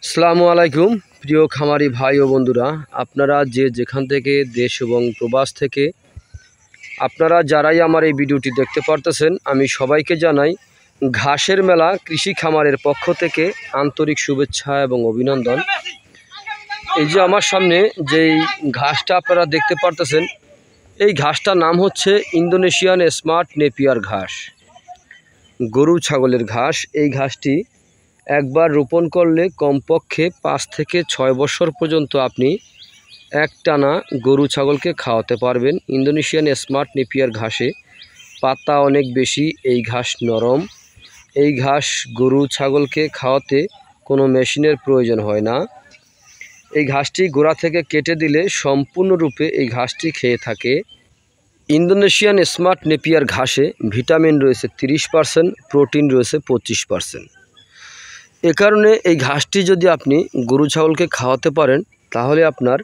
আসসালামু আলাইকুম প্রিয় খামারি ভাই ও বন্ধুরা, আপনারা যে যেখান থেকে দেশ এবং প্রবাস থেকে আপনারা যারাই আমার এই ভিডিওটি দেখতে পারতেছেন, আমি সবাইকে জানাই ঘাসের মেলা কৃষি খামারের পক্ষ থেকে আন্তরিক শুভেচ্ছা এবং অভিনন্দন। এই যে আমার সামনে যেই ঘাসটা আপনারা দেখতে পারতেছেন, এই ঘাসটার নাম হচ্ছে ইন্দোনেশিয়ান স্মার্ট নেপিয়ার ঘাস, গরু ছাগলের ঘাস। এই ঘাসটি একবার রোপণ করলে কমপক্ষে 5 থেকে 6 বছর পর্যন্ত আপনি একটানা গরু ছাগলকে খাওয়াতে পারবেন। ইন্দোনেশিয়ান স্মার্ট নেপিয়ার ঘাসে পাতা অনেক বেশি, এই ঘাস নরম। এই ঘাস গরু ছাগলকে খাওয়াতে কোনো মেশিনের প্রয়োজন হয় না। এই ঘাসটি গোড়া থেকে কেটে দিলে সম্পূর্ণরূপে এই ঘাসটি খেয়ে থাকে। ইন্দোনেশিয়ান স্মার্ট নেপিয়ার ঘাসে ভিটামিন রয়েছে 30%, প্রোটিন রয়েছে 25%। এ কারণে এই ঘাসটি যদি আপনি গরু ছাগলকে খাওয়াতে পারেন, তাহলে আপনার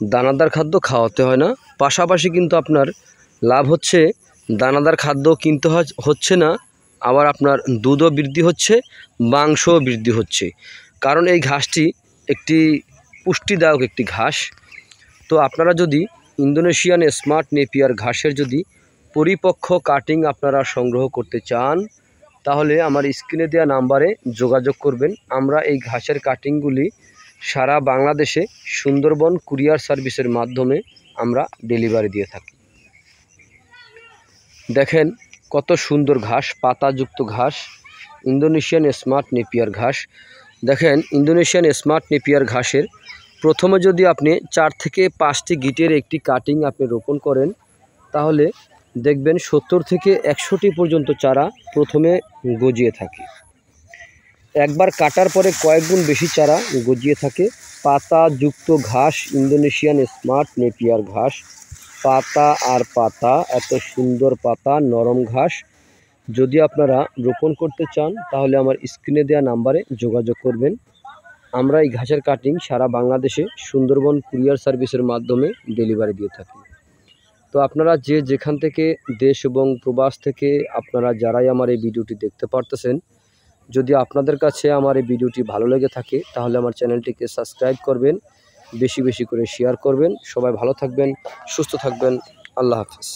দানাদার খাদ্য খাওয়াতে হয় না। পাশাপাশি কিন্তু আপনার লাভ হচ্ছে, দানাদার খাদ্য কিনতে হচ্ছে না, আবার আপনার দুধও বৃদ্ধি হচ্ছে, মাংসও বৃদ্ধি হচ্ছে। কারণ এই ঘাসটি একটি পুষ্টিদায়ক একটি ঘাস। তো আপনারা যদি ইন্দোনেশিয়ান স্মার্ট নেপিয়ার ঘাসের যদি পরিপক্ক কাটিং আপনারা সংগ্রহ করতে চান, তাহলে আমার স্ক্রিনে দেওয়া নাম্বারে যোগাযোগ করবেন। আমরা এই ঘাসের কাটিংগুলি সারা বাংলাদেশে সুন্দরবন কুরিয়ার সার্ভিসের মাধ্যমে আমরা ডেলিভারি দিয়ে থাকি। দেখেন কত সুন্দর ঘাস, পাতাযুক্ত ঘাস, ইন্দোনেশিয়ান স্মার্ট নেপিয়ার ঘাস। দেখেন ইন্দোনেশিয়ান স্মার্ট নেপিয়ার ঘাসের প্রথমে যদি আপনি 4 থেকে 5টি গিটের একটি কাটিং আপনি রোপণ করেন, তাহলে দেখবেন 70 থেকে 100টি পর্যন্ত চারা প্রথমে গজিয়ে থাকে। একবার কাটার পরে কয়েক গুণ বেশি চারা গজিয়ে থাকে। পাতাযুক্ত ঘাস ইন্দোনেশিয়ান স্মার্ট নেপিয়ার ঘাস, পাতা আর পাতা, এত সুন্দর পাতা, নরম ঘাস। যদি আপনারা রোপণ করতে চান, তাহলে আমার স্ক্রিনে দেওয়া নাম্বারে যোগাযোগ করবেন। আমরা এই ঘাসের কাটিং সারা বাংলাদেশে সুন্দরবন কুরিয়ার সার্ভিসের মাধ্যমে ডেলিভারি দিয়ে থাকি। তো আপনারা যে যেখান থেকে দেশ এবং প্রবাস থেকে আপনারা যারাই আমার এই ভিডিওটি দেখতে পারতেছেন, যদি আপনাদের কাছে আমার এই ভিডিওটি ভালো লেগে থাকে, তাহলে আমার চ্যানেলটিকে সাবস্ক্রাইব করবেন, বেশি বেশি করে শেয়ার করবেন। সবাই ভালো থাকবেন, সুস্থ থাকবেন। আল্লাহ হাফেজ।